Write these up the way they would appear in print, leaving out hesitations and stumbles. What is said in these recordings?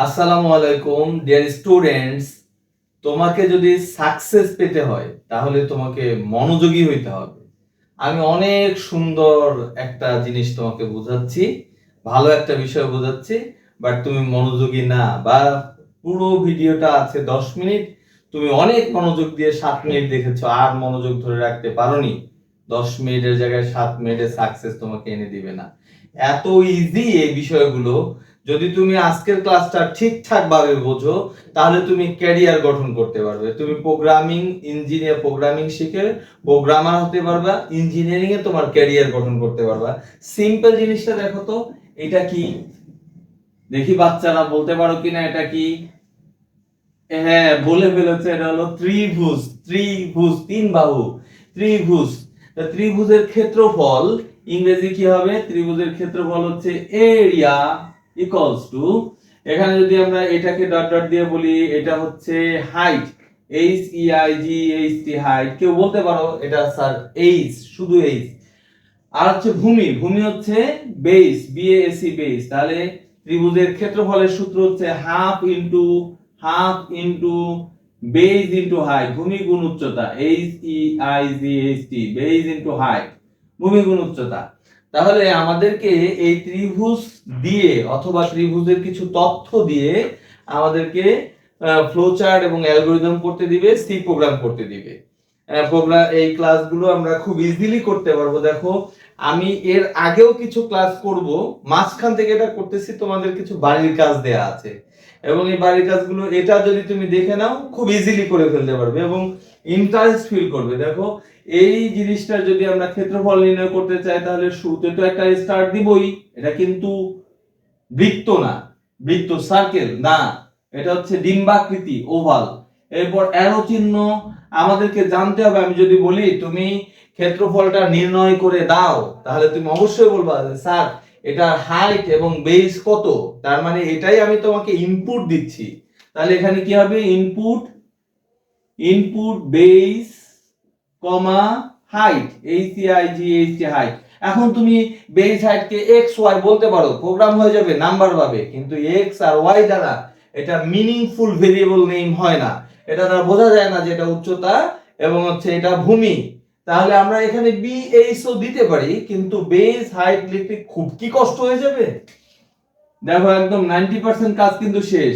আসসালামু আলাইকুম dear students. তোমাকে যদি সাকসেস পেতে হয় তাহলে তোমাকে মনোযোগী হইতে হবে। আমি অনেক সুন্দর একটা জিনিস তোমাকে বোঝাচ্ছি, ভালো একটা বিষয় বোঝাচ্ছি, বাট তুমি মনোযোগী না, বা পুরো ভিডিওটা আছে 10 মিনিট, তুমি অনেক মনোযোগ দিয়ে 7 মিনিট দেখেছো আর মনোযোগ ধরে রাখতে পারোনি। 10 মিনিটের জায়গায় 7 মিনিটের সাকসেস তোমাকে এনে দিবে না। এত ইজি এই বিষয়গুলো। যদি তুমি আজকের ক্লাসটা ঠিকঠাক ভাবে বোঝো তাহলে তুমি ক্যারিয়ার গঠন করতে পারবে। তুমি প্রোগ্রামিং শিখে প্রোগ্রামার হতে পারবা, ইঞ্জিনিয়ারিং এ তোমার ক্যারিয়ার গঠন করতে পারবা। সিম্পল জিনিসটা দেখো তো, এটা কি? দেখি বাচ্চারা বলতে পারো কিনা এটা কি? হ্যাঁ, বলে ফেলেছে, এটা হলো ত্রিভুজ। ত্রিভুজ, তিন বাহু, ত্রিভুজ। ত্রিভুজের ক্ষেত্রফল ইংরেজি কি হবে? ত্রিভুজের ক্ষেত্রফল হচ্ছে এরিয়া ইকুয়ালস টু, এখানে যদি আমরা এটাকে ডট ডট দিয়ে বলি, এটা হচ্ছে height, H E I G H T, height. কেউ বলতে পারো এটা স্যার এইচ, শুধু এইচ। আর হচ্ছে ভূমি, ভূমি হচ্ছে বেস, বিএসি বেস। তাহলে ত্রিভুজের ক্ষেত্রফলের সূত্র হচ্ছে half into base into height, ভূমি গুণ উচ্চতা, H E I G H T, base into height, ভূমি গুণ উচ্চতা। তাহলে আমাদেরকে এই ত্রিভুজ দিয়ে অথবা ত্রিভুজের কিছু তথ্য দিয়ে আমাদেরকে ফ্লো চার্ট এবং অ্যালগরিদম করতে দিবে, সি প্রোগ্রাম করতে দিবে। প্রোগ্রাম, এই ক্লাসগুলো আমরা খুব ইজিলি করতে পারবো। দেখো, আমি এর আগেও কিছু ক্লাস করব, মাঝখান থেকে এটা করতেছি, তোমাদের কিছু বাড়ির কাজ দেয়া আছে, এবং এই বাড়ির কাজগুলো এটা যদি তুমি দেখে নাও খুব ইজিলি করে ফেলতে পারবে এবং ইন্টারেস্ট ফিল করবে। দেখো, এই জিনিসটা যদি আমরা ক্ষেত্রফল নির্ণয় করতে চাই তাহলে শুরুতে তো একটা স্টার দিবই। এটা কিন্তু বৃত্ত না, বৃত্ত সার্কেল না, এটা হচ্ছে ডিম্বাকৃতি, ওভাল। এরপর অ্যারো চিহ্ন আমাদেরকে জানতে হবে। আমি যদি বলি তুমি ক্ষেত্রফলটা নির্ণয় করে দাও, তাহলে তুমি অবশ্যই বলবা স্যার এটার হাইট এবং বেস কত, তার মানে এটাই আমি তোমাকে ইনপুট দিচ্ছি। তাহলে এখানে কি হবে? Input, input base comma height, H E I G H T, height. এখন তুমি বেস হাইট কে এক্স ওয়াই বলতে পারো, প্রোগ্রাম হয়ে যাবে নাম্বার ভাবে, কিন্তু এক্স আর ওয়াই দ্বারা এটা মিনিংফুল ভেরিয়েবল নেম হয় না, এটা দ্বারা বোঝা যায় না যে এটা উচ্চতা এবং হচ্ছে এটা ভূমি। তাহলে আমরা এখানে বি এইচ ও দিতে পারি, কিন্তু বেস হাইট লিখতে খুব কি কষ্ট হয়ে যাবে? দেখো, একদম 90% কাজ কিন্তু শেষ।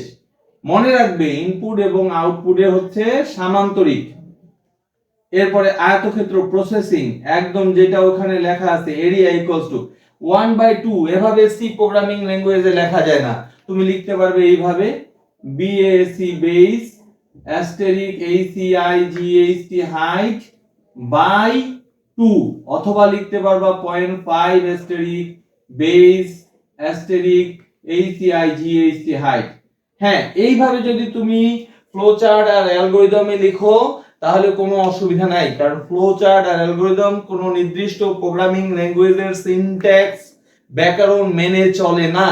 মনে রাখবে ইনপুট এবং আউটপুটের হচ্ছে সামান্তরিক। এরপরে আয়তক্ষেত্র প্রসেসিং, একদম যেটা ওখানে লেখা আছে, এরিয়া ইকুয়ালস টু 1/2। এভাবে সি প্রোগ্রামিং ল্যাঙ্গুয়েজে লেখা যায় না, তুমি লিখতে পারবে এইভাবে, B A S E base asterisk H E I G H T height by 2, অথবা লিখতে পারবা 0.5 অ্যাস্টেরিক বেস অ্যাস্টেরিক এইচইআইজিএইচটি হাইট। হ্যাঁ, এইভাবে যদি তুমি ফ্লো চার্ট আর অ্যালগরিদমে লিখো তাহলে কোনো অসুবিধা নাই, কারণ ফ্লো চার্ট আর অ্যালগরিদম কোনো নির্দিষ্ট প্রোগ্রামিং ল্যাঙ্গুয়েজের সিনট্যাক্স, ব্যাকরণ মেনে চলে না।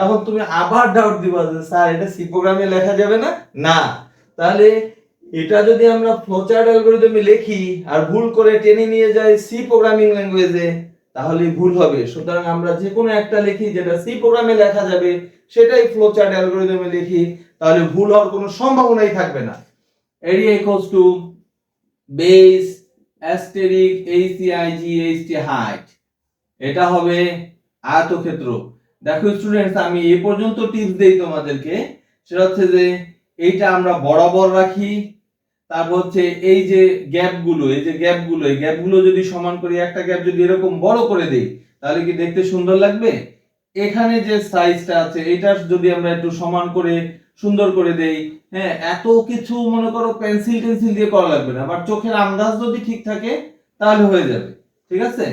এখন তুমি আবার ডাউট দিবা যে স্যার এটা সি প্রোগ্রামে লেখা যাবে না? না। তাহলে এটা যদি আমরা ফ্লো চার্ট অ্যালগরিদমে লিখি আর ভুল করে টেনে নিয়ে যাই সি প্রোগ্রামিং ল্যাঙ্গুয়েজে, তাহলে ভুল হবে। সুতরাং আমরা যে কোনো একটা লিখি যেটা সি প্রোগ্রামে লেখা যাবে, সেটাই ফ্লো চার্ট অ্যালগরিদমে লিখি, তাহলে ভুল হওয়ার কোনো সম্ভাবনাই থাকবে না। Area equals to base asterisk H E I G H T height, এটা হবে আয়তক্ষেত্র। দেখো স্টুডেন্টস, আমি এই পর্যন্ত টিপস দেই তোমাদেরকে, সেটা হচ্ছে যে এইটা আমরা বরাবর রাখি, তারপর হচ্ছে এই যে গ্যাপগুলো, এই যে গ্যাপগুলো, এই গ্যাপগুলো যদি সমান করি, একটা গ্যাপ যদি এরকম বড় করে দেই তাহলে কি দেখতে সুন্দর লাগবে? এখানে যে সাইজটা আছে এটা যদি আমরা একটু সমান করে সুন্দর করে দেই, হ্যাঁ, এত কিছু মনে করো পেন্সিল টেন্সিল দিয়ে করা লাগবে না, বাট চোখের আন্দাজ যদি ঠিক থাকে তাহলে হয়ে যাবে। ঠিক আছে,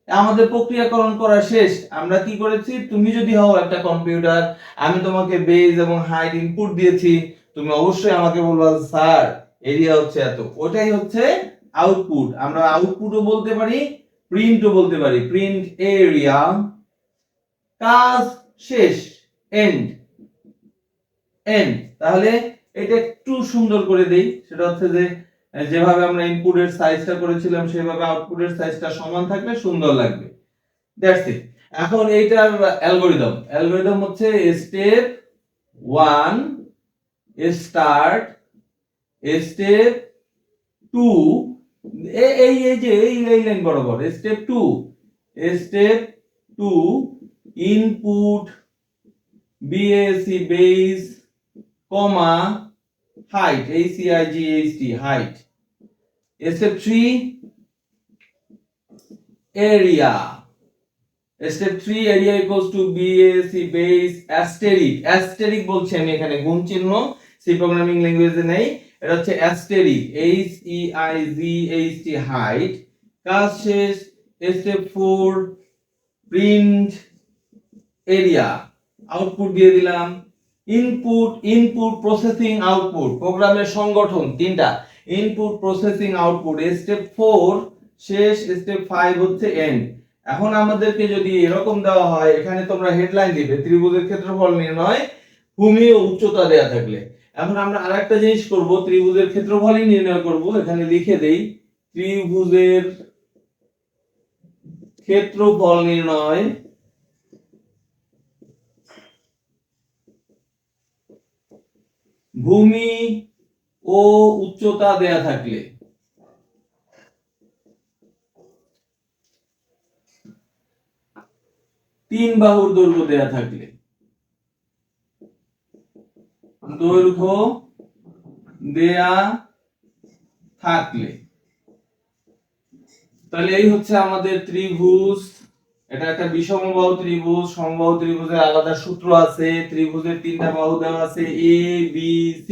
আমাদের প্রক্রিয়াকরণ করা শেষ। আমরা কি করেছি, তুমি যদি হও একটা কম্পিউটার, আমি তোমাকে বেজ এবং হাইট ইনপুট দিয়েছি, তুমি অবশ্যই আমাকে বলবা স্যার এরিয়া হচ্ছে এত, ওটাই হচ্ছে আউটপুট। আমরা আউটপুটও বলতে পারি, প্রিন্টও বলতে পারি, প্রিন্ট এরিয়া, কাজ শেষ, এন্ড, এন্ড। তাহলে এটা একটু সুন্দর করে দেই, সেটা হচ্ছে যে যেভাবে আমরা ইনপুটের সাইজটা করেছিলাম সেভাবে আউটপুটের সাইজটা সমান থাকলে সুন্দর লাগবে। That's it. এখন এইটার অ্যালগরিদম, অ্যালগরিদম হচ্ছে স্টেপ 1 স্টার্ট, স্টেপ 2 এই যে এই লাইন বরাবর, স্টেপ 2 ইনপুট বিএসি বেস কমা height HEIGHT height. Step 3 area, step 3 area equals two BAC base অ্যাস্টেরিক বলছি আমি এখানে, গুণ চিহ্ন সি প্রোগ্রামিং ল্যাঙ্গুয়েজে নেই, এটা হচ্ছে অ্যাস্টেরিক HEIGHT হাইট। কাজ শেষ। স্টেপ 4 প্রিন্ট এরিয়া, আউটপুট দিয়ে দিলাম। ইনপুট প্রসেসিং আউটপুট, প্রোগ্রামের সংগঠন তিনটা, ইনপুট প্রসেসিং আউটপুট। স্টেপ 4 শেষ, স্টেপ 5 হচ্ছে এন্ড। এখন আমাদেরকে যদি এরকম দেওয়া হয়, এখানে তোমরা হেডলাইন দিবে ত্রিভুজের ক্ষেত্রফল নির্ণয় ভূমি ও উচ্চতা দেয়া থাকলে। এখন আমরা আরেকটা জিনিস করব, ত্রিভুজের ক্ষেত্রফলই নির্ণয় করব। এখানে লিখে দেই ত্রিভুজের ক্ষেত্রফল নির্ণয় ভূমি ও উচ্চতা দেয়া থাকলে। তিন বাহুর দৈর্ঘ্য দেয়া থাকলে, দৈর্ঘ্য দেয়া থাকলে, তাহলে এই হচ্ছে আমাদের ত্রিভুজ। এটা একটা বিষমবাহু ত্রিভুজ। সমবাহু ত্রিভুজের আলাদা সূত্র আছে। ত্রিভুজের তিনটা বাহু দেওয়া আছে A B C।